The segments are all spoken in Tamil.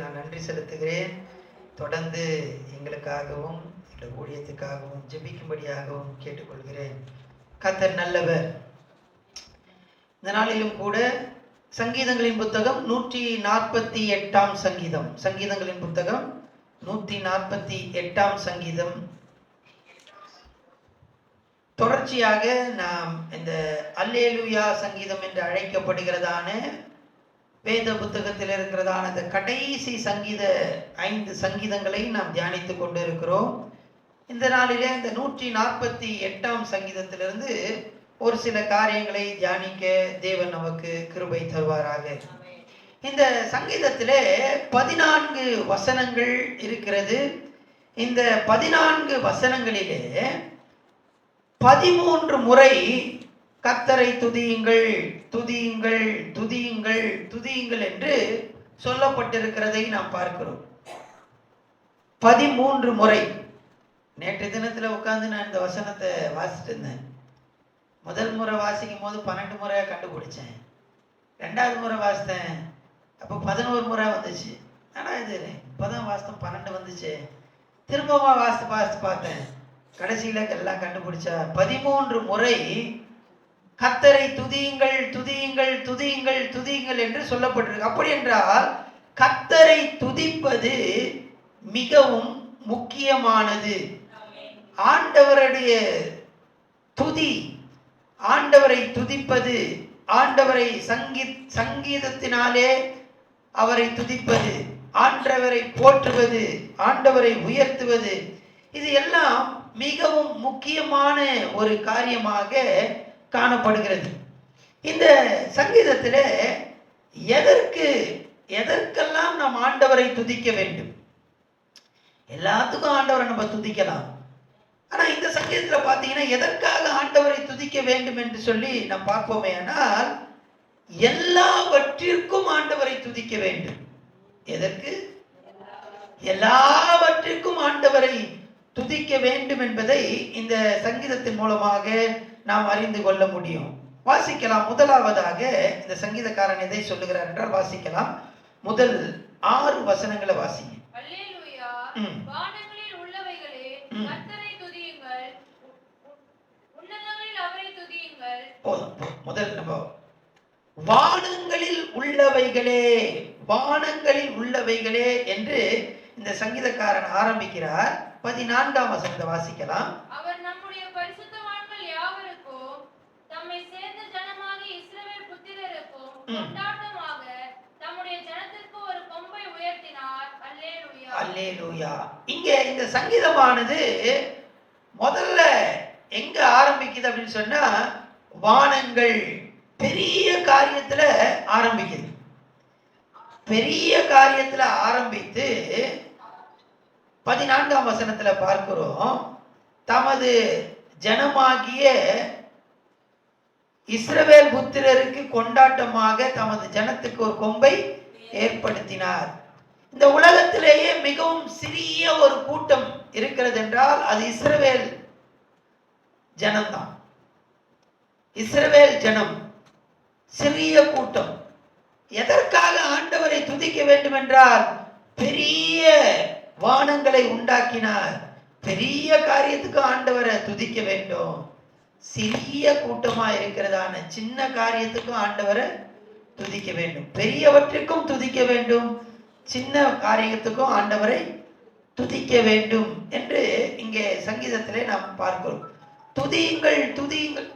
நான் நன்றி செலுத்துகிறேன். தொடர்ந்து எங்களுக்காகவும் இந்த ஊழியத்துக்காகவும் ஜெபிக்கும்படியாகவும் கேட்டுக்கொள்கிறேன். கர்த்தர் நல்லவர். இந்த நாளிலும் கூட சங்கீதங்களின் புத்தகம் 148ஆம் சங்கீதம், சங்கீதங்களின் புத்தகம் 148ஆம் சங்கீதம். தொடர்ச்சியாக நாம் இந்த அல்லேலூயா சங்கீதம் என்று அழைக்கப்படுகிறதான வேத புத்தகத்தில் இருக்கிறதான இந்த கடைசி 5 சங்கீதங்களை நாம் தியானித்து கொண்டு இருக்கிறோம். இந்த நாளிலே இந்த 148ஆம் சங்கீதத்திலிருந்து ஒரு சில காரியங்களை தியானிக்க தேவன் நமக்கு கிருபை தருவாராக. இந்த சங்கீதத்திலே 14 வசனங்கள் இருக்கிறது. இந்த 14 வசனங்களிலே 13 முறை கர்த்தரை துதியுங்கள், துதியுங்கள், துதியுங்கள், துதியுங்கள் என்று சொல்லப்பட்டிருக்கிறதை நாம் பார்க்கிறோம். 13 முறை. நேற்று தினத்தில் உட்கார்ந்து நான் இந்த வசனத்தை வாசிட்டு இருந்தேன். முதல் முறை வாசிக்கும் போது 12 முறை கண்டுபிடிச்சேன். 2வது முறை வாசித்தேன், அப்போ 11 முறை வந்துச்சு. ஆனால் இது இப்போதான் வாசித்தோம் 12 வந்துச்சு. திரும்பமா வாசித்து பார்த்தேன், கடைசியில் எல்லாம் கண்டுபிடிச்சா 13 முறை கர்த்தரை துதியுங்கள், துதியுங்கள், துதியுங்கள், துதியுங்கள் என்று சொல்லப்பட்டிருக்கு. அப்படி என்றால் கர்த்தரை துதிப்பது மிகவும் முக்கியமானது. ஆண்டவருடைய துதி, ஆண்டவரை துதிப்பது, ஆண்டவரை சங்கீதத்தினாலே அவரை துதிப்பது, ஆண்டவரை போற்றுவது, ஆண்டவரை உயர்த்துவது, இது எல்லாம் மிகவும் முக்கியமான ஒரு காரியமாக காணப்படுகிறது. இந்த சங்கீதத்தில் எதற்கெல்லாம் நாம் ஆண்டவரை துதிக்க வேண்டும்? எல்லாத்துக்கும் ஆண்டவரை நம்ம துதிக்கலாம். ஆனால் இந்த சங்கீதத்தில் பார்த்தீங்கன்னா எதற்காக ஆண்டவரை துதிக்க வேண்டும் என்று சொல்லி நாம் பார்ப்போமே. ஆனால் எல்லாவற்றிற்கும் ஆண்டவரை துதிக்க வேண்டும். எதற்கு? எல்லாவற்றிற்கும் ஆண்டவரை துதிக்க வேண்டும் என்பதை இந்த சங்கீதத்தின் மூலமாக நாம் அறிந்து கொள்ள முடியும். வாசிக்கலாம். முதலாவதாக இந்த சங்கீதக்காரன் எதை சொல்லுகிறார் என்றால் வாசிக்கலாம். முதல் 6 வசனங்களை வாசிங்க. முதல் நம்ம வானங்களில் உள்ளவைகளே, வானங்களில் உள்ளவைகளே என்று இந்த சங்கீதக்காரன் ஆரம்பிக்கிறார். 14ஆம் வசனத்தை வாசிக்கலாம். அவர் நம்முடைய பரிசுத்தவான்கள் யாவருக்கும் தம்மை சேர்ந்த ஜனமாகிய இஸ்ரவேல் புத்திரருக்கும் கொண்டாட்டமாக தம்முடைய ஜனத்திற்கு ஒரு கொம்பை உயர்த்தினார். அல்லேலூயா, அல்லேலூயா. இங்கே இந்த சங்கீதமானது முதல்ல எங்க ஆரம்பிக்குது அப்படின்னு சொன்னா வானங்கள் பெரிய காரியத்துல ஆரம்பிக்குது. பெரிய காரியத்துல ஆரம்பித்து 14ஆம் வசனத்துல பார்க்கிறோம், தமது ஜனமாகிய இஸ்ரவேல் புத்திரருக்கு கொண்டாட்டமாக தமது ஜனத்துக்கு ஒரு கொம்பை ஏற்படுத்தினார். இந்த உலகத்திலேயே மிகவும் சிறிய ஒரு கூட்டம் இருக்கிறது என்றால் அது இஸ்ரவேல் ஜனம்தான். இஸ்ரவேல் ஜனம் சிறிய கூட்டம். எதற்காக ஆண்டவரை துதிக்க வேண்டும் என்றால் பெரிய வானங்களை உண்டாக்கினார். பெரிய காரியத்துக்கு ஆண்டவரை துதிக்க வேண்டும். சிறிய கூட்டமா இருக்கிறதான சின்ன காரியத்துக்கும் ஆண்டவரை துதிக்க வேண்டும். பெரியவற்றுக்கும் துதிக்க வேண்டும், சின்ன காரியத்துக்கும் ஆண்டவரை துதிக்க வேண்டும் என்று இங்கே சங்கீதத்திலே நாம் பார்க்கிறோம். துதியுங்கள், துதியுங்கள்.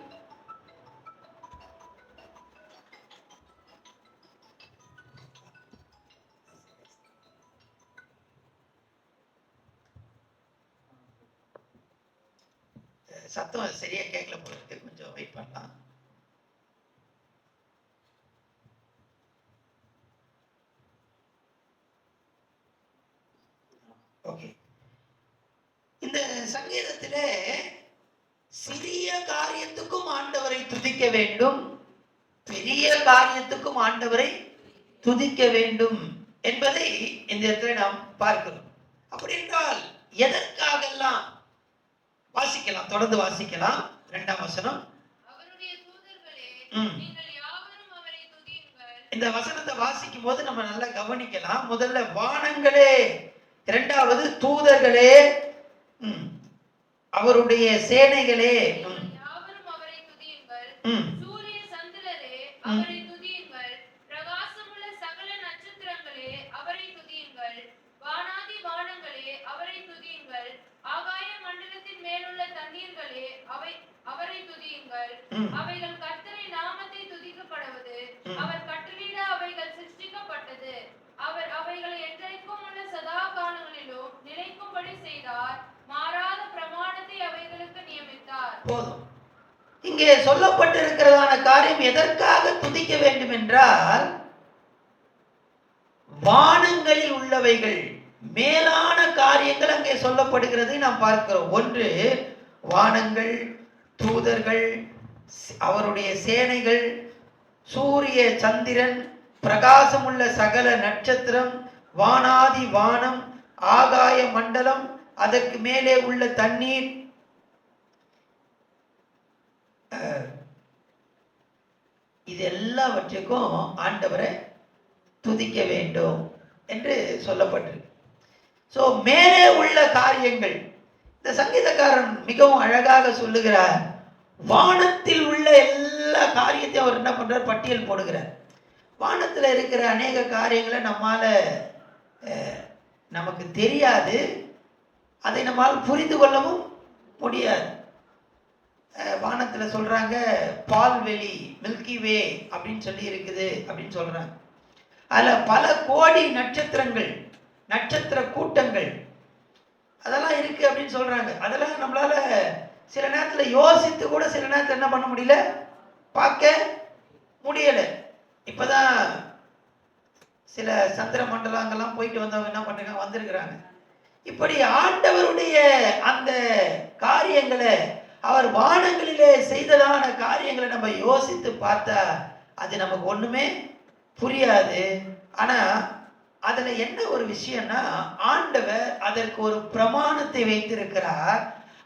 சத்தம் சரியா கேட்கல போல இருக்கு, கொஞ்சம் வெயிட் பண்ணலாம். ஓகே. இந்த சங்கீதத்திலே சிறிய காரியத்துக்கும் ஆண்டவரை துதிக்க வேண்டும், பெரிய காரியத்துக்கும் ஆண்டவரை துதிக்க வேண்டும் என்பதை இந்த இடத்துல நாம் பார்க்கிறோம். அப்படி என்றால் எதற்காகலாம் வாசிக்கலாம், தொடர்ந்து வாசிக்கலாம். 2ஆம் வசனம். அவருடைய தூதர்களே நீங்கள் யாவரும் அவரை துதியுங்கள், இந்த வசனத்தை வாசிக்கும் போது நம்ம நல்லா கவனிக்கலாம். முதல்ல வானங்களே, இரண்டாவது தூதர்களே, அவருடைய சேனைகளே, யாவரும் அவரை துதியுங்கள். ம். சூரிய சந்திரரே அவரை துதியுங்கள். பிரகாசமுள்ள சகல நட்சத்திரங்களே அவரை துதியுங்கள். வானாதி வானங்களே அவரை துதியுங்கள். ஆகாய மண்டலத்தின் மேலுள்ள தண்ணீர்களே அவரை துதியுங்கள். அவைகள் கர்த்தரின் நாமத்தை துதிக்கப்படுவது. அவர் கட்டளையிட அவைகள் சிருஷ்டிக்கப்பட்டது. அவர் அவைகளை என்றைக்கும் உள்ள சதா காலங்களிலும் நிலைக்கும்படி செய்தார். மாறாத பிரமாணத்தை அவைகளுக்கு நியமித்தார். போதும். இங்கே சொல்லப்பட்டிருக்கிறதான காரியம் எதற்காக துதிக்க வேண்டும் என்றால், வானங்களில் உள்ளவைகள், மேலான காரியங்கள் அங்கே சொல்லப்படுகிறது நாம் பார்க்கிறோம். ஒன்று வானங்கள், தூதர்கள், அவருடைய சேனைகள், சூரிய சந்திரன், பிரகாசமுள்ள சகல நட்சத்திரம், வானாதி வானம், ஆகாய மண்டலம், அதற்கு மேலே உள்ள தண்ணீர், இது எல்லாவற்றுக்கும் ஆண்டவரை துதிக்க வேண்டும் என்று சொல்லப்பட்டிருக்கு. ஸோ மேலே உள்ள காரியங்கள், இந்த சங்கீதக்காரன் மிகவும் அழகாக சொல்லுகிறார். வானத்தில் உள்ள எல்லா காரியத்தையும் அவர் என்ன பண்றார், பட்டியல் போடுகிறார். வானத்தில் இருக்கிற அநேக காரியங்களை நமக்கு தெரியாது, அதை நம்மால் புரிந்து கொள்ளவும் முடியாது. வானத்தில் சொல்றாங்க பால்வெளி, மில்கி வே அப்படின்னு சொல்லி இருக்குது அப்படின்னு சொல்றாங்க. அதில் பல கோடி நட்சத்திரங்கள், நட்சத்திர கூட்டங்கள் அதெல்லாம் இருக்கு அப்படின்னு சொல்றாங்க. அதெல்லாம் நம்மளால சில நேரத்தில் யோசித்து கூட சில நேரத்தில் என்ன பண்ண முடியல, பார்க்க முடியலை. இப்போதான் சில சந்திர மண்டலங்கள்லாம் போயிட்டு வந்தவங்க என்ன பண்ணுறாங்க, வந்திருக்கிறாங்க. இப்படி ஆண்டவருடைய அந்த காரியங்களை, அவர் வானங்களிலே செய்ததான காரியங்களை நம்ம யோசித்து பார்த்தா அது நமக்கு ஒன்றுமே புரியாது. ஆனால் அதில் என்ன ஒரு விஷயம்னா, ஆண்டவர் அதற்கு ஒரு பிரமாணத்தை வைத்திருக்கிறார்.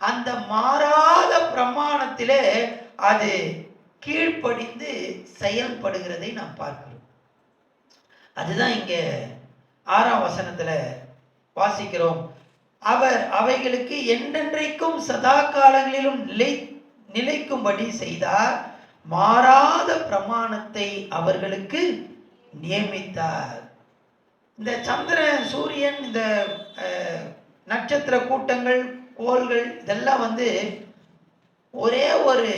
அந்த மாறாத பிரமாணத்திலே அது கீழ்ப்படிந்து செயல்படுகிறதை நாம் பார்க்கிறோம். அதுதான் இங்கே 6ஆம் வசனத்தில் வாசிக்கிறோம். அவர் அவைகளுக்கு என்றென்றைக்கும் சதா காலங்களிலும் நிலைக்கும்படி செய்தார். மாறாத பிரமாணத்தை அவர்களுக்கு நியமித்தார். இந்த சந்திரன், சூரியன், இந்த நட்சத்திர கூட்டங்கள், கோள்கள் இதெல்லாம் ஒரே ஒரு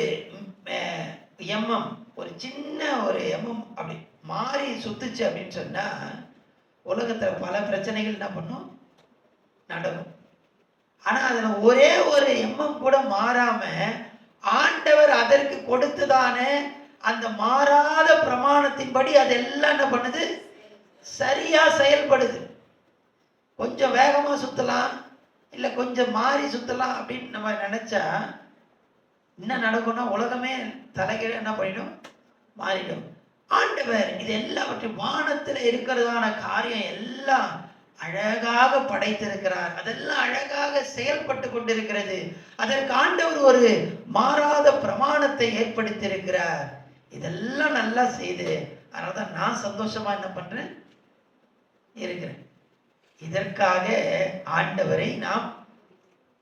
எம்எம், ஒரு சின்ன ஒரு எம்எம் அப்படி மாறி சுத்துச்சு அப்படின்னு சொன்னா உலகத்தில் பல பிரச்சனைகள் என்ன பண்ணும், நடக்கும். ஆனா அதுல ஒரே ஒரு எம்எம் கூட மாறாம ஆண்டவர் அதற்கு கொடுத்ததான அந்த மாறாத பிரமாணத்தின்படி அதெல்லாம் என்ன பண்ணுது, சரியா செயல்படுது. கொஞ்சம் வேகமா சுத்தலாம், இல்லை கொஞ்சம் மாறி சுத்தலாம் அப்படின்னு நம்ம நினைச்சா என்ன நடக்கும்னா உலகமே தலைகீழ என்ன பண்ணிடும், மாறிடும். ஆண்டவர் இது எல்லாவற்றையும் வானத்தில் இருக்கிறதான காரியம் எல்லாம் அழகாக படைத்திருக்கிறார். அதெல்லாம் அழகாக செயல்பட்டு கொண்டிருக்கிறது. அதற்கு ஆண்டவர் ஒரு மாறாத பிரமாணத்தை ஏற்படுத்தியிருக்கிறார். இதெல்லாம் நல்லா செய்து, அதனால்தான் நான் சந்தோஷமா என்ன பண்றேன், இருக்கிறேன். இதற்காக ஆண்டவரை நாம்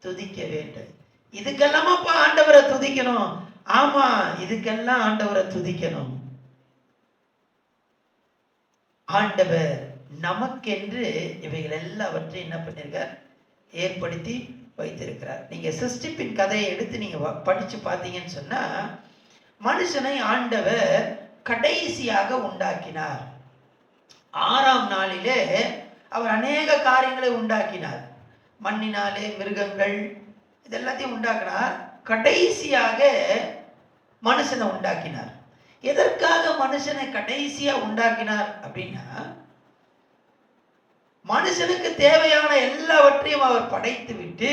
துதிக்க வேண்டும். இதுக்கெல்லாமாப்பா ஆண்டவரை துதிக்கணும்? ஆமா, இதுக்கெல்லாம் ஆண்டவரை துதிக்கணும். ஆண்டவர் நமக்கென்று இவைகள் எல்லாவற்றையும் என்ன பண்ணிருக்கார், ஏற்படுத்தி வைத்திருக்கிறார். நீங்க சிருஷ்டிப்பின் கதையை எடுத்து நீங்க படிச்சு பார்த்தீங்கன்னு சொன்னா, மனுஷனை ஆண்டவர் கடைசியாக உண்டாக்கினார். 6ஆம் நாளிலே அவர் அநேக காரியங்களை உண்டாக்கினார். மண்ணினாலே மிருகங்கள் இதெல்லாத்தையும் உண்டாக்கினார். கடைசியாக மனுஷனை உண்டாக்கினார். எதற்காக மனுஷனை கடைசியா உண்டாக்கினார் அப்படின்னா, மனுஷனுக்கு தேவையான எல்லாவற்றையும் அவர் படைத்து விட்டு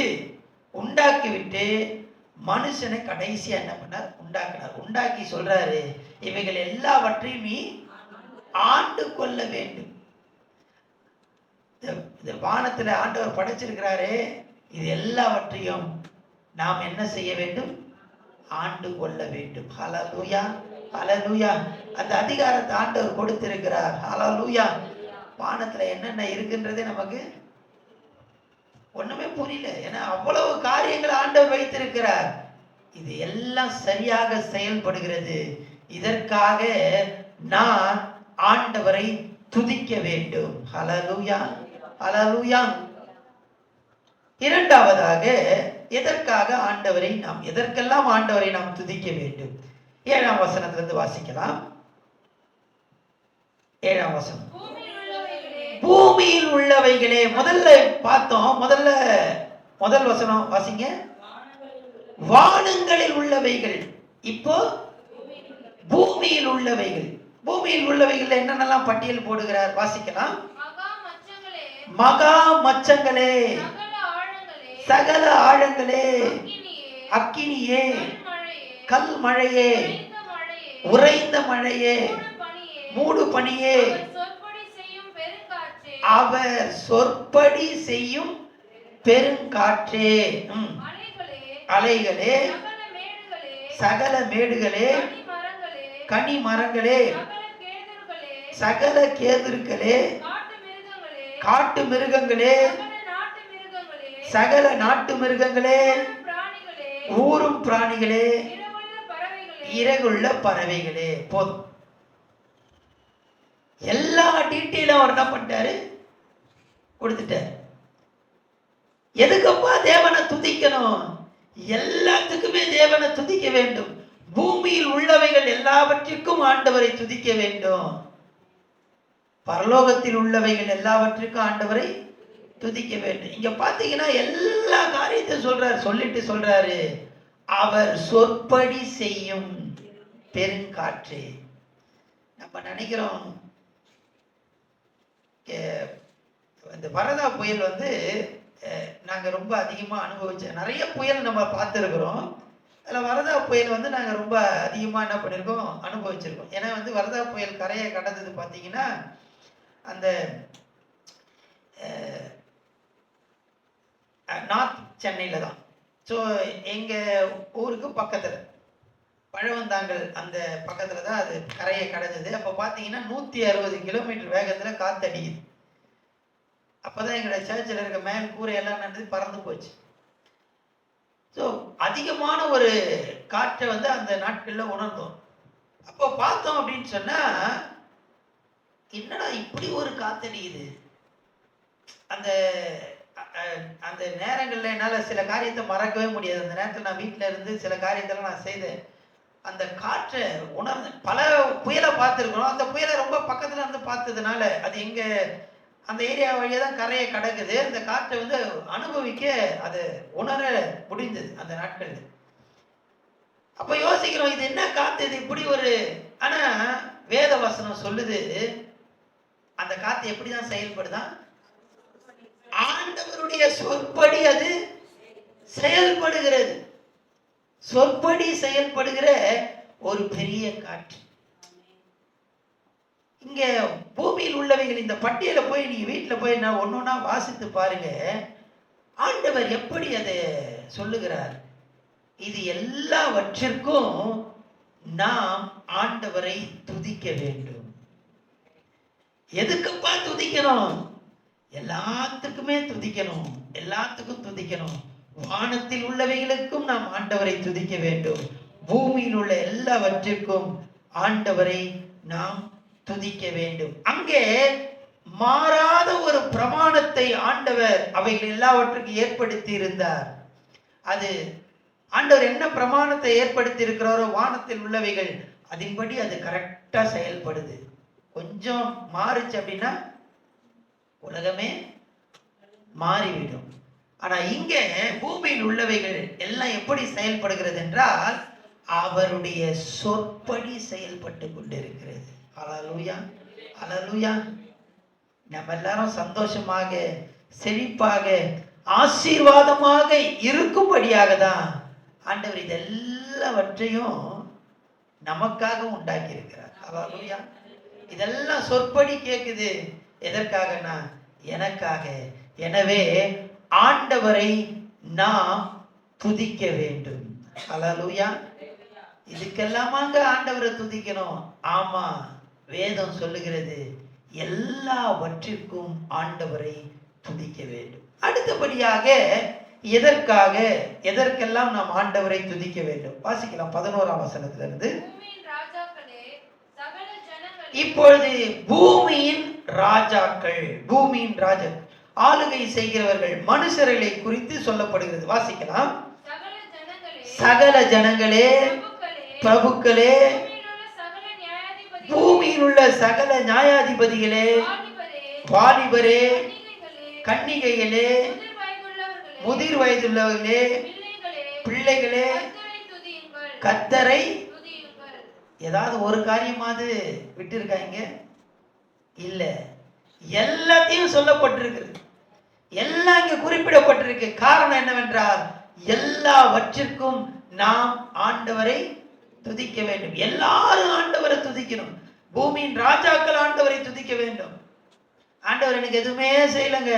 உண்டாக்கி விட்டு மனுஷனை கடைசியா என்ன பண்ணார், உண்டாக்கினார். உண்டாக்கி சொல்றாரு, இவைகள் எல்லாவற்றையும் நீ ஆண்டு கொள்ள வேண்டும். இந்த வானத்துல ஆண்டவர் படைச்சிருக்கிறாரே, இது எல்லாவற்றையும் நாம் என்ன செய்ய வேண்டும், ஆண்டு கொள்ள வேண்டும். ஹல்லேலூயா. ஹalleluya. அந்த அதிகாரத்தை ஆண்டவர் கொடுத்திருக்கிறார். ஹalleluya. வானத்துல என்னென்ன இருக்குன்றதே நமக்கு ஒண்ணுமே புரியல. ஏன்னா அவ்வளவு காரியங்கள் ஆண்டவர் வைத்திருக்கிறார். இது எல்லாம் சரியாக செயல்படுகிறது. இதற்காக நான் ஆண்டவரை துதிக்க வேண்டும். ஹalleluya, ஹalleluya. இரண்டாவதாக எதற்காக ஆண்டவரை நாம் எதற்கெல்லாம் ஆண்டவரை நாம் துதிக்க வேண்டும்? 7ஆம் வசனத்திலிருந்து வாசிக்கலாம். 7ஆம் வசனம். பூமியில் உள்ளவைகளே. முதல்ல பார்த்தோம். முதல் வசனம் வாசிங்க. வானங்களில் உள்ளவைகள். இப்போ பூமியில் உள்ளவைகள். பூமியில் உள்ளவைகள் என்னென்னலாம் பட்டியல் போடுகிறார்? வாசிக்கலாம். மகா மச்சங்களே, சகல ஆழங்களே, அக்கினியே, கல் மழையே, உறைந்த மழையே, மூடு பனியே, அவர் சொற்படி செய்யும் பெருங்காற்றே, அலைகளே, சகல மேடுகளே, கனி மரங்களே, சகல கேதுருக்களே, காட்டு மிருகங்களே, சகல நாட்டு மிருகங்களே, ஊரும் பிராணிகளே, இறகுள்ள பறவைகளே. போதும். எல்லா டீட்டெயிலும் அவர் என்ன பண்ணிட்டாரு? கொடுத்துட்டார். எதுக்கப்பா தேவனை துதிக்கணும்? எல்லாத்துக்குமே தேவனை துதிக்க வேண்டும். பூமியில் உள்ளவைகள் எல்லாவற்றிற்கும் ஆண்டவரை துதிக்க வேண்டும். பரலோகத்தில் உள்ளவைகள் எல்லாவற்றிற்கும் ஆண்டவரை துதிக்க வேண்டும். இங்க பாத்தீங்கன்னா எல்லா காரியத்தையும் சொல்லிட்டு சொல்றாரு, அவர் சொற்படி செய்யும் பெருங்காற்று. நம்ம நினைக்கிறோம் இந்த வரதா புயல் நாங்க ரொம்ப அதிகமா அனுபவிச்சோம். நிறைய புயல் நம்ம பார்த்துருக்கிறோம். அதில் வரதா புயல் நாங்கள் ரொம்ப அதிகமாக என்ன பண்ணியிருக்கோம்? அனுபவிச்சிருக்கோம். ஏன்னா வரதா புயல் கரையை கடந்தது பார்த்தீங்கன்னா அந்த நார்த் சென்னையில் தான். ஸோ எங்கள் ஊருக்கு பக்கத்தில் பழவந்தாங்கல் அந்த பக்கத்தில் தான் அது கரையை கடந்தது. அப்போ பார்த்தீங்கன்னா 160 கிலோமீட்டர் வேகத்தில் காற்றடிக்குது. அப்போ தான் எங்களோட சர்ச்சில் இருக்க மேல் கூரை எல்லாம் நடந்து பறந்து போச்சு. ஸோ அதிகமான ஒரு காற்றை அந்த நாட்களில் உணர்ந்தோம். அப்போ பார்த்தோம் அப்படின்னு சொன்னால், என்னடா இப்படி ஒரு காற்றடிக்குது. அந்த அந்த நேரங்களில் என்னால் சில காரியத்தை மறக்கவே முடியாது. அந்த நேரத்தில் நான் வீட்டில் இருந்து சில காரியத்தெல்லாம் நான் செய்தேன். அந்த காற்றை உணர்ந்து பல புயலை பார்த்துருக்குறோம். அந்த புயலை ரொம்ப பக்கத்தில் இருந்து பார்த்ததுனால அது எங்கள் அந்த ஏரியா வழியாக தான் கரையை கடக்குது. அந்த காற்றை அனுபவிக்க அதை உணர முடிந்தது அந்த நாட்கள். அப்போ யோசிக்கிறோம், இது என்ன காற்று, இது இப்படி ஒரு. ஆனால் வேத வசனம் சொல்லுது, அந்த காற்று எப்படி தான் செயல்படுதான்? ஆண்டவருடைய சொற்படி அது செயல்படுகிறது. சொற்படி செயல்படுகிற ஒரு பெரிய காற்று. இங்க பூமியில் உள்ளவைகள் இந்த பட்டியலை போய் நீங்க வீட்டுல போய் நான் ஒன்னொன்னா வாசித்து பாருங்க. ஆண்டவர் எப்படி அதை சொல்லுகிறார்? இது எல்லாவற்றிற்கும் நாம் ஆண்டவரை துதிக்க வேண்டும். எதுக்குப்பா துதிக்கணும்? எல்லாத்துக்குமே துதிக்கணும். எல்லாத்துக்கும் துதிக்கணும். வானத்தில் உள்ளவைகளுக்கும் நாம் ஆண்டவரை துதிக்க வேண்டும். பூமியில் உள்ள எல்லாவற்றிற்கும் ஆண்டவரை நாம் துதிக்க வேண்டும். அங்கே மாறாத ஒரு பிரமாணத்தை ஆண்டவர் அவைகள் எல்லாவற்றுக்கும் ஏற்படுத்தி இருந்தார். அது ஆண்டவர் என்ன பிரமாணத்தை ஏற்படுத்தி இருக்கிறாரோ வானத்தில் உள்ளவைகள் அதன்படி அது கரெக்டா செயல்படுது. கொஞ்சம் மாறுச்சு அப்படின்னா உலகமே மாறிவிடும். ஆனா இங்க பூமியில் உள்ளவைகள் எல்லாம் எப்படி செயல்படுகிறது என்றால் அவருடைய சொற்படி செயல்பட்டு கொண்டிருக்கிறது. அல்லேலூயா, அல்லேலூயா. நம்ம எல்லாரும் சந்தோஷமாக செழிப்பாக ஆசீர்வாதமாக இருக்கும்படியாக தான் ஆண்டவர் இதெல்லாவற்றையும் நமக்காக உண்டாக்கி இருக்கிறார். அல்லேலூயா. இதெல்லாம் சொற்படி கேட்குது. எதற்காகனா எனக்காக. எனவே ஆண்டவரை நாம் துதிக்க வேண்டும். அல்லேலூயா. இதுக்கெல்லாமாங்க ஆண்டவரை துதிக்கணும்? ஆமா, வேதம் சொல்லுகிறது எல்லாவற்றிற்கும் ஆண்டவரை துதிக்க வேண்டும். அடுத்தபடியாக எதற்கெல்லாம் நாம் ஆண்டவரை துதிக்க வேண்டும்? வாசிக்கலாம் 11ஆம் வசனத்திலிருந்து. பூமியின் ராஜாக்களே, சகல ஜனங்களே, இப்பொழுது பூமியின் ராஜாக்கள் ஆளுகை செய்கிறவர்கள் மனுஷர்களை குறித்து சொல்லப்படுகிறது. வாசிக்கலாம். சகல ஜனங்களே, பிரபுக்களே, பூமியில் உள்ள சகல நியாயாதிபதிகளே, வாலிபரே, கன்னிகைகளே, முதிர் வயதுள்ளவர்களே, பிள்ளைகளே, கர்த்தரை. ஏதாவது ஒரு காரியமாவது விட்டு இருக்காங்க? இல்ல, எல்லாத்தையும் சொல்லப்பட்டிருக்கிறது. எல்லாம் இங்க குறிப்பிடப்பட்டிருக்கு. காரணம் என்னவென்றால் எல்லாவற்றிற்கும் நாம் ஆண்டவரை துதிக்க வேண்டும். எல்லாரும் ஆண்டவரை துதிக்கணும். பூமியின் ராஜாக்கள் ஆண்டவரை துதிக்க வேண்டும். ஆண்டவர் எனக்கு எதுவுமே செய்யலங்க,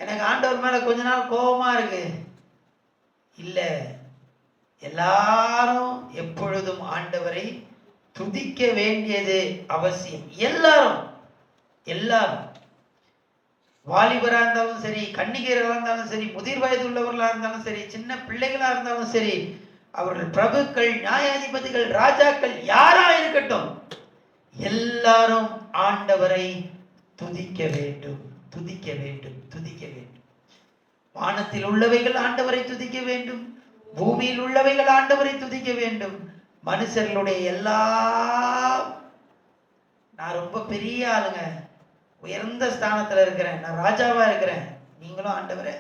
எனக்கு ஆண்டவர் மேல கொஞ்ச நாள் கோபமா இருக்கு. இல்ல, எல்லாரும் எப்பொழுதும் ஆண்டவரை துதிக்க வேண்டியது அவசியம். எல்லாரும் வாலிபரா இருந்தாலும் சரி, கன்னிகையர்களா இருந்தாலும் சரி, முதிர் வயது உள்ளவர்களா இருந்தாலும் சரி, சின்ன பிள்ளைகளா இருந்தாலும் சரி, அவர்கள் பிரபுக்கள், நியாயாதிபதிகள், ராஜாக்கள், யாரா இருக்கட்டும், எல்லாரும் ஆண்டவரை துதிக்க வேண்டும். வானத்தில் உள்ளவைகள் ஆண்டவரை துதிக்க வேண்டும், பூமியில் உள்ளவைகள் ஆண்டவரை துதிக்க வேண்டும். மனுஷர்களுடைய நான் ரொம்ப பெரிய ஆளுங்க, உயர்ந்த ஸ்தானத்துல இருக்கிறேன், நான் ராஜாவா இருக்கிறேன், நீங்களும் ஆண்டவரை.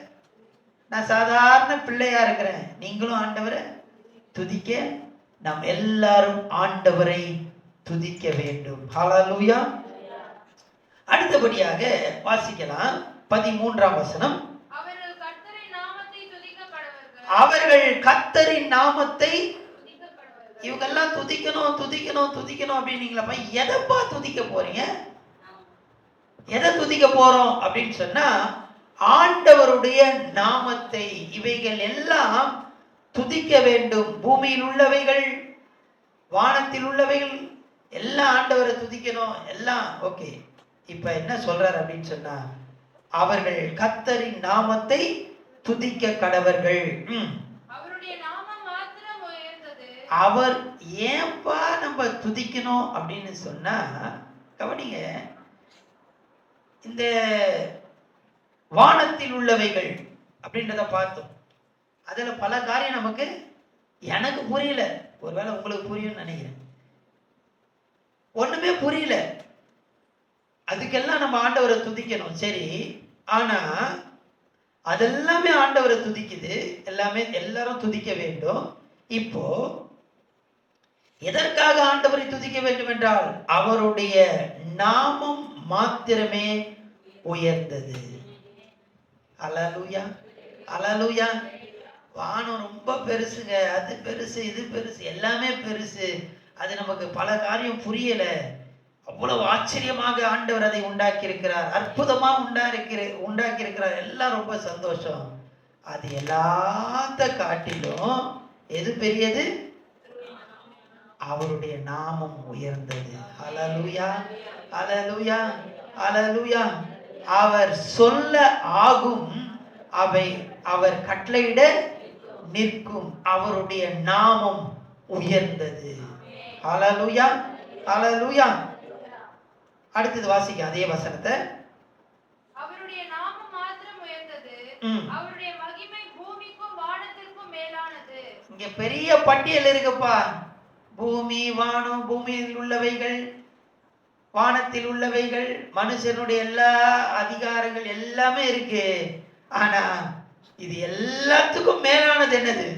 நான் சாதாரண பிள்ளையா இருக்கிறேன், நீங்களும் ஆண்டவரை துதிக்க, நாம் எல்லாரும் ஆண்டவரை துதிக்க வேண்டும். ஹல்லேலூயா. அடுத்தபடியாக வாசிக்கலாம் 13ஆம் வசனம். அவர்கள் கர்த்தரின் நாமத்தை இவங்கெல்லாம் துதிக்கணும் அப்படின்னீங்களா? எதைப்பா துதிக்க போறீங்க? எதை துதிக்க போறோம் அப்படின்னு சொன்னா, ஆண்டவருடைய நாமத்தை. இவைகள் எல்லாம் துதிக்க வேண்டும். பூமியில் உள்ளவைகள், வானத்தில் உள்ளவைகள் எல்லாம் ஆண்டவரை துதிக்கணும். எல்லாம் ஓகே. இப்ப என்ன சொல்றார் அப்படின்னு சொன்னா, அவர்கள் கர்த்தரின் நாமத்தை துதிக்க கடவர்கள். அவர் ஏன்பா நம்ம துதிக்கணும் அப்படின்னு சொன்னா, கவனிங்க, இந்த வானத்தில் உள்ளவைகள் அப்படின்றத பார்த்தோம். அதுல பல காரியம் நமக்கு, எனக்கு புரியல, ஒருவேளை உங்களுக்கு புரியும் நினைக்கிறேன். ஒண்ணுமே புரியல, அதுக்கெல்லாம் நம்ம ஆண்டவரை துதிக்கணும். சரி, ஆனா அதெல்லாமே ஆண்டவரை துதிக்குது, எல்லாரும் துதிக்க வேண்டும். இப்போ எதற்காக ஆண்டவரை துதிக்க வேண்டும் என்றால், அவருடைய நாமம் மாத்திரமே உயர்ந்தது. அல்லேலூயா. வானம் ரொம்ப பெருசுங்க, அது பெருசு, இது பெருசு, எல்லாமே பெருசு. அது நமக்கு பல காரியம் புரியல. அவ்வளவு ஆச்சரியமாக ஆண்டவர் அதை உண்டாக்கி இருக்கிறார், அற்புதமா உண்டாக்கி இருக்கிறார். எல்லாம் ரொம்ப சந்தோஷம். அது எல்லாத்த காட்டிலும் எது பெரியது? அவருடைய நாமம் உயர்ந்தது. அல்லேலூயா. அவர் சொல்ல ஆகும், அவை அவர் கட்டளையிட நிற்கும். அவருடைய நாமம் உயர்ந்தது. அல்லேலூயா. அடுத்தது வாசிக்க அதே வசனத்தை. அவருடைய நாமம் மாத்திரம் உயர்ந்தது, அவருடைய மகிமை பூமிக்கும் வானத்திற்கும் மேலானது. இங்க பெரிய பட்டியல் இருக்குப்பா. பூமி, வானம், பூமியில் உள்ளவைகள், வானத்தில் உள்ளவைகள், மனுஷனுடைய எல்லா அதிகாரங்கள் எல்லாமே இருக்கு. ஆனா இது எல்லாத்துக்கும் மேலானது என்னது?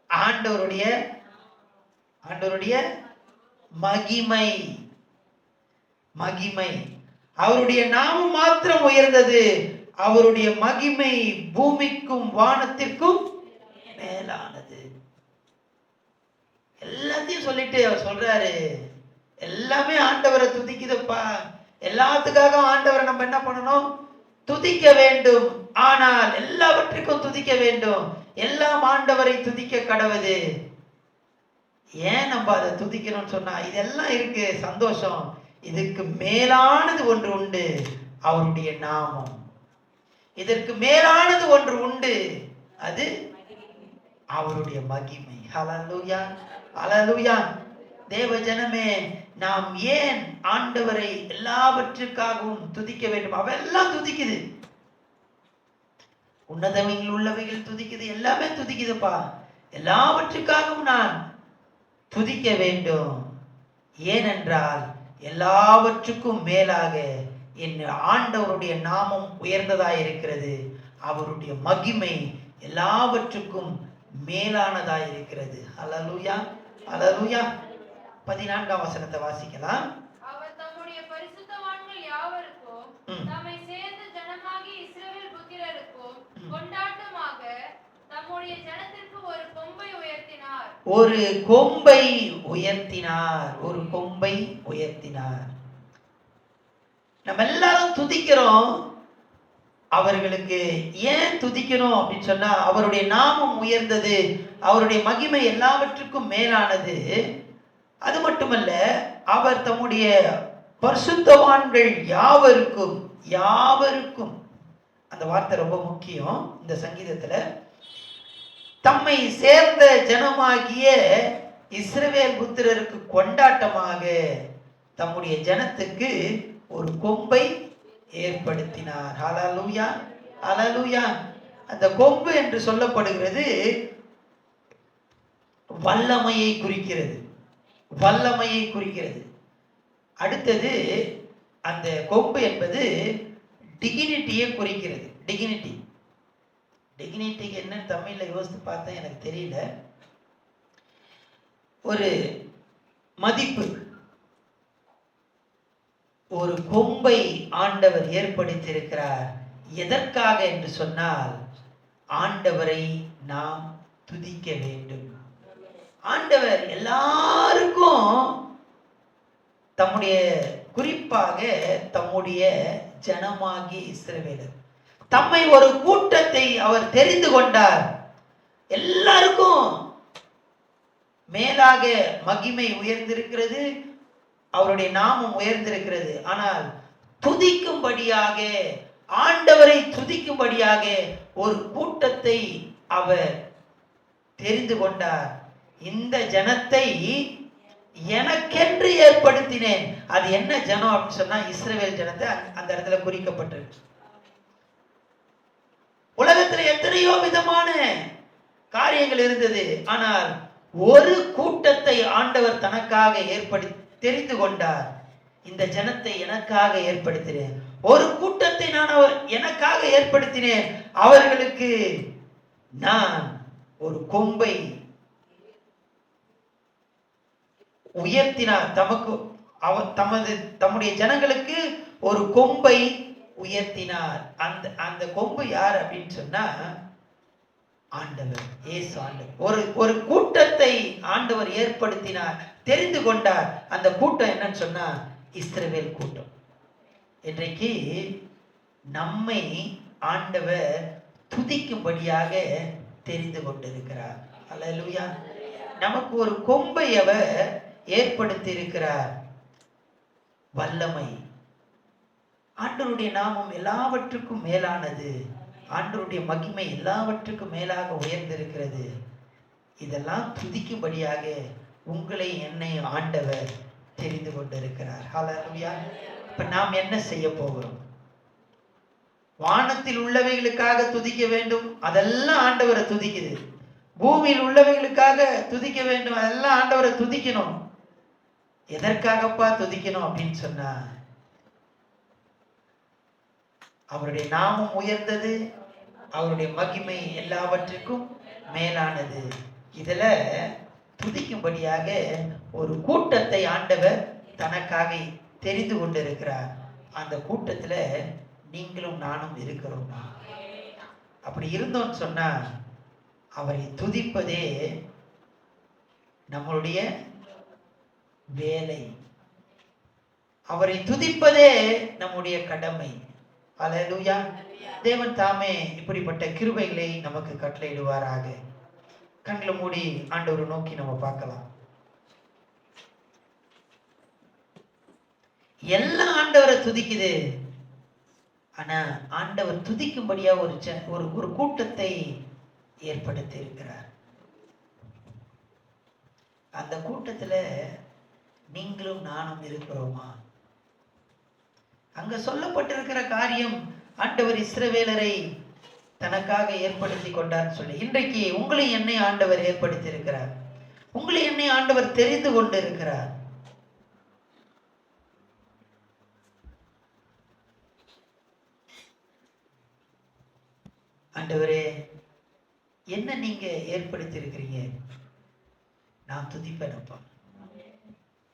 ஆண்டவருடைய மகிமை. அவருடைய நாமம் மாத்திரம் உயர்ந்தது, அவருடைய மகிமை பூமிக்கும் வானத்திற்கும் மேலானது. எல்லாத்தையும் சொல்லிட்டு அவர் சொல்றாரு, எல்லாமே ஆண்டவரை துதிக்குதுப்பா. எல்லாத்துக்காக ஆண்டவரை நம்ம என்ன பண்ணணும்? துதிக்க வேண்டும். ஆனால் எல்லாவற்றுக்கும் துதிக்க வேண்டும். எல்லாம் ஆண்டவரை துதிக்க கடவுது. ஏன் நம்ம அதை துதிக்கணும்னு சொன்னா, இதெல்லாம் இருக்கு சந்தோஷம். இதுக்கு மேலானது ஒன்று உண்டு, அவருடைய நாமம். இதற்கு மேலானது ஒன்று உண்டு, அது அவருடைய மகிமை. ஹல்லேலூயா, ஹல்லேலூயா. தேவ ஜனமே, நாம் ஏன் ஆண்டவரை எல்லாவற்றுக்காகவும் துதிக்க வேண்டும்? அவெல்லாம் துதிக்குது, உன்னதமையில் உள்ளவைகள் துதிக்குது, எல்லாமே துதிக்குதுப்பா. எல்லாவற்றுக்காகவும் நான் துதிக்க வேண்டும். ஏனென்றால் எல்லாவற்றுக்கும் மேலாக என் ஆண்டவருடைய நாமம் உயர்ந்ததாய் இருக்கிறது. அவருடைய மகிமை எல்லாவற்றுக்கும் மேலானதாய் இருக்கிறது. ஹல்லேலூயா, ஹல்லேலூயா. 14ஆம் வசனத்தை வாசிக்கலாம். அவர் தம்முடைய பரிசுத்தவான்கள் யாவருக்கும் தம்மை சேர்ந்த ஜனமாகிய இஸ்ரவேல் புத்திரருக்கும் கொண்டாட்டமாக தம்முடைய ஜனத்திற்கு ஒரு கொம்பை உயர்த்தினார். ஒரு கொம்பை உயர்த்தினார், ஒரு கொம்பை உயர்த்தினார். நம்ம எல்லாரும் துதிக்கிறோம். அவர்களுக்கு ஏன் துதிக்கணும் அப்படின்னு சொன்னா, அவருடைய நாமம் உயர்ந்தது, அவருடைய மகிமை எல்லாவற்றுக்கும் மேலானது. அது மட்டுமல்ல, அவர் தம்முடைய பரிசுத்தவான்கள் யாவருக்கும், யாவருக்கும், அந்த வார்த்தை ரொம்ப முக்கியம் இந்த சங்கீதத்துல. தம்மை சேர்ந்த ஜனமாகிய இஸ்ரவேல் புத்திரருக்கு கொண்டாட்டமாக தம்முடைய ஜனத்துக்கு ஒரு கொம்பை ஏற்படுத்தினார். ஹல்லேலூயா, ஹல்லேலூயா. அந்த கொம்பு என்று சொல்லப்படுகிறது வல்லமையை குறிக்கிறது, வல்லமையை குறிக்கிறது. அடுத்தது அந்த கொம்பு என்பது டிகினிட்டியை குறிக்கிறது. டிகினிட்டி, டிகினிட்டிக்கு என்ன தமிழ்ல யோசித்து பார்த்தேன், எனக்கு தெரியல. ஒரு மதிப்பு. ஒரு கொம்பை ஆண்டவர் ஏற்படுத்தியிருக்கிறார். எதற்காக என்று சொன்னால், ஆண்டவரை நாம் துதிக்க வேண்டும். ஆண்டவர் எல்லாருக்கும் தம்முடைய, குறிப்பாக தம்முடைய ஜனமாகிய இஸ்ரவேலர், தம்மை ஒரு கூட்டத்தை அவர் தெரிந்து கொண்டார். எல்லாருக்கும் மேலாக மகிமை உயர்ந்திருக்கிறது, அவருடைய நாமம் உயர்ந்திருக்கிறது. ஆனால் துதிக்கும்படியாக, ஆண்டவரை துதிக்கும்படியாக ஒரு கூட்டத்தை அவர் தெரிந்து கொண்டார். இந்த ஜனத்தை எனக்கென்று ஏற்படுத்தினேன். அது என்ன ஜனம் அப்படின்னு சொன்னா, இஸ்ரவேல் ஜனத்தை அந்த இடத்துல குறிக்கப்பட்டிருக்கு. உலகத்துல எத்தனையோ விதமான காரியங்கள் இருந்தது, ஆனால் ஒரு கூட்டத்தை ஆண்டவர் தனக்காக தெரிந்து கொண்டார். இந்த ஜனத்தை எனக்காக ஏற்படுத்தினேன், ஒரு கூட்டத்தை நான் எனக்காக ஏற்படுத்தினேன். அவர்களுக்கு நான் ஒரு கொம்பை உயர்த்தினார். தம்முடைய ஜனங்களுக்கு ஒரு கொம்பை உயர்த்தினார். அந்த கொம்பு யார் அப்படின்னு சொன்னா, ஆண்டவர் இயேசு. ஆண்டவர் ஒரு கூட்டத்தை ஆண்டவர் ஏற்படுத்தினார், தெரிந்து கொண்டார். அந்த கூட்டம் என்னன்னு சொன்னா, இஸ்ரவேல் கூட்டம். இன்றைக்கு நம்மை ஆண்டவர் துதிக்கும்படியாக தெரிந்து கொண்டிருக்கிறார். அல்லேலூயா. நமக்கு ஒரு கொம்பை அவர் ஏற்படுத்தி இருக்கிறார். வல்லமை. ஆண்டவருடைய நாமம் எல்லாவற்றுக்கும் மேலானது, ஆண்டவருடைய மகிமை எல்லாவற்றுக்கும் மேலாக உயர்ந்திருக்கிறது. இதெல்லாம் துதிக்கும்படியாக உங்களை என்னை ஆண்டவர் தெரிந்து கொண்டிருக்கிறார். ஹல்லேலூயா. இப்ப நாம் என்ன செய்ய போகிறோம்? வானத்தில் உள்ளவைகளுக்காக துதிக்க வேண்டும், அதெல்லாம் ஆண்டவரை துதிக்குது. பூமியில் உள்ளவைகளுக்காக துதிக்க வேண்டும், அதெல்லாம் ஆண்டவரை துதிக்கணும். எதற்காகப்பா துதிக்கணும் அப்படின்னு சொன்னா, அவருடைய நாமம் உயர்ந்தது, அவருடைய மகிமை எல்லாவற்றுக்கும் மேலானது. இதுல துதிக்கும்படியாக ஒரு கூட்டத்தை ஆண்டவர் தனக்காக தெரிந்து கொண்டிருக்கிறார். அந்த கூட்டத்துல நீங்களும் நானும் இருக்கிறோம். அப்படி இருந்தோம்னு சொன்னா, அவரை துதிப்பதே நம்மளுடைய வேலை, அவரை துதிப்பதே நம்முடைய கடமை. அல்லேலூயா. தேவன் தாமே இப்படிப்பட்ட கிருபைகளை நமக்கு கட்டளையிடுவாராக. கண்களை மூடி ஆண்டவரை நோக்கி நம்ம பார்க்கலாம். எல்லாம் ஆண்டவரை துதிக்குது. ஆனா ஆண்டவர் துதிக்கும்படியா ஒரு கூட்டத்தை ஏற்படுத்தி இருக்கிறார். அந்த கூட்டத்துல நீங்களும் நானும் இருக்கிறோமா? அங்க சொல்லப்பட்டிருக்கிற காரியம், ஆண்டவர் இஸ்ரவேலரை தனக்காக ஏற்படுத்தி கொண்டார் சொல்லி. இன்றைக்கு உங்களை என்னை ஆண்டவர் ஏற்படுத்தி இருக்கிறார். உங்களை என்னை ஆண்டவர் தெரிந்து கொண்டு இருக்கிறார். ஆண்டவரே, என்ன நீங்க ஏற்படுத்தி இருக்கிறீங்க? நான் துதிப்பேனப்பா.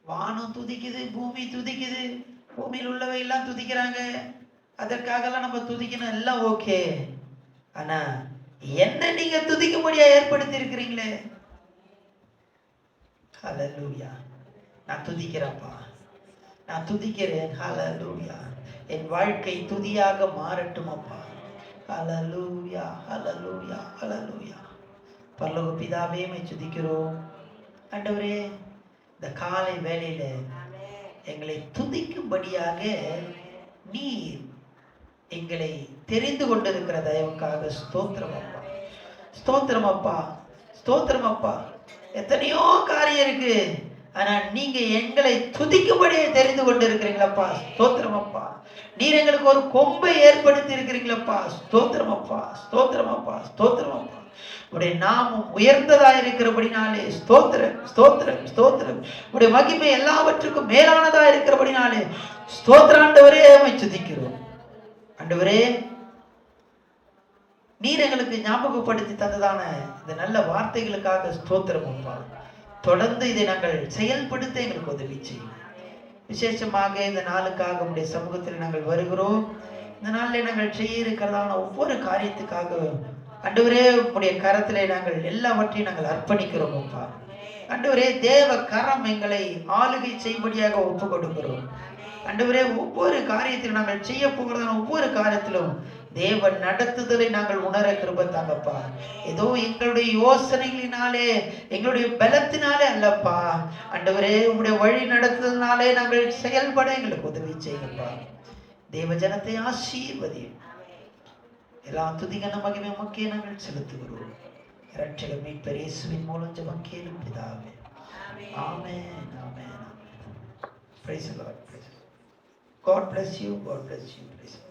வானம் துதிக்குது, பூமி துதிக்குது, பூமியில் உள்ளவை எல்லாம் துதிக்கிறாங்க. அதற்காகலாம் நம்ம துதிக்கணும், எல்லாம் ஓகே. ஆனா என்ன நீங்க துதிக்கும்படியா ஏற்படுத்தி இருக்கிறீங்களே. ஹல்லேலூயா. நான் துதிக்கிறேன்ப்பா, நான் துதிக்கிறேன். ஹல்லேலூயா. என் வாழ்க்கை துதியாக மாறட்டும் அப்பா. ஹல்லேலூயா, ஹல்லேலூயா, ஹல்லேலூயா. பரலோக பிதாவே, மை துதிக்கிறோம். ஆண்டவரே, இந்த காலை வேளையில எங்களை துதிக்கும்படியாக நீர் எங்களை தெரிந்து கொண்டிருக்கிற தயவுக்காக ஸ்தோத்திரம் அப்பா. ஸ்தோத்திரம் அப்பா, ஸ்தோத்திரம் அப்பா. எத்தனையோ காரியம் இருக்கு, ஆனா நீங்க எங்களை துதிக்கும்படியே தெரிந்து கொண்டு இருக்கிறீங்களப்பா. ஸ்தோத்திரம் அப்பா. நீர் எங்களுக்கு ஒரு கொம்பை ஏற்படுத்தி இருக்கிறீங்களப்பா. ஸ்தோத்திரம் அப்பா, ஸ்தோத்திரம் அப்பா, ஸ்தோத்திரம் அப்பா. உடைய நாமம் உயர்ந்ததா இருக்கிறபடினாலே ஸ்தோத்திரம், ஸ்தோத்திரம், ஸ்தோத்திரம். உடைய மகிமை எல்லாவற்றுக்கும் மேலானதா இருக்கிறபடினாலே ஸ்தோத்திரம். ஆண்டவரே, உம்மை துதிக்கிறோம். ஆண்டவரே, நீர் எங்களுக்கு ஞாபகப்படுத்தி தந்ததான இந்த நல்ல வார்த்தைகளுக்காக ஸ்தோத்திரம் அப்பா. தொடர்ந்து இதை நாங்கள் செயல்படுத்த எங்களுக்கு உதவி செய்யும். விசேஷமாக இந்த நாளுக்காக உடைய சமூகத்தில் நாங்கள் வருகிறோம். இந்த நாளில் நாங்கள் செய்ய இருக்கிறதான ஒவ்வொரு காரியத்துக்காக ஆண்டவரே, உடைய கரத்திலே நாங்கள் எல்லாவற்றையும் நாங்கள் அர்ப்பணிக்கிறோம் அப்பா. ஆண்டவரே, தேவ கரம் எங்களை ஆளுகை செய்யும்படியாக ஒப்பு கொடுக்கிறோம். ஆண்டவரே, ஒவ்வொரு காரியத்திலும் நாங்கள் செய்ய போகிறதான ஒவ்வொரு காரியத்திலும் தேவ நடத்துதலை நாங்கள் உணர கிருபை தாங்கப்பா. ஏதோ எங்களுடைய யோசனைகளினாலே, எங்களுடைய பலத்தினாலே அல்லப்பா. ஆண்டவரே, உங்களுடைய வழி நடத்துதலினாலே நாங்கள் செயல்பட எங்களுக்கு உதவி செய்யுங்கப்பா. தேவ ஜனத்தை ஆசீர்வதியும். எல்லா துதிகன மகிமை உமக்கே நாங்கள் செலுத்துகிறோம். இரட்சகர் மீட்பர் இயேசுவின் மூலம் ஜெபம் கேளும் பிதாவே. ஆமென், ஆமென், ஆமென். Praise the Lord. God bless you. God bless you. Praise the Lord.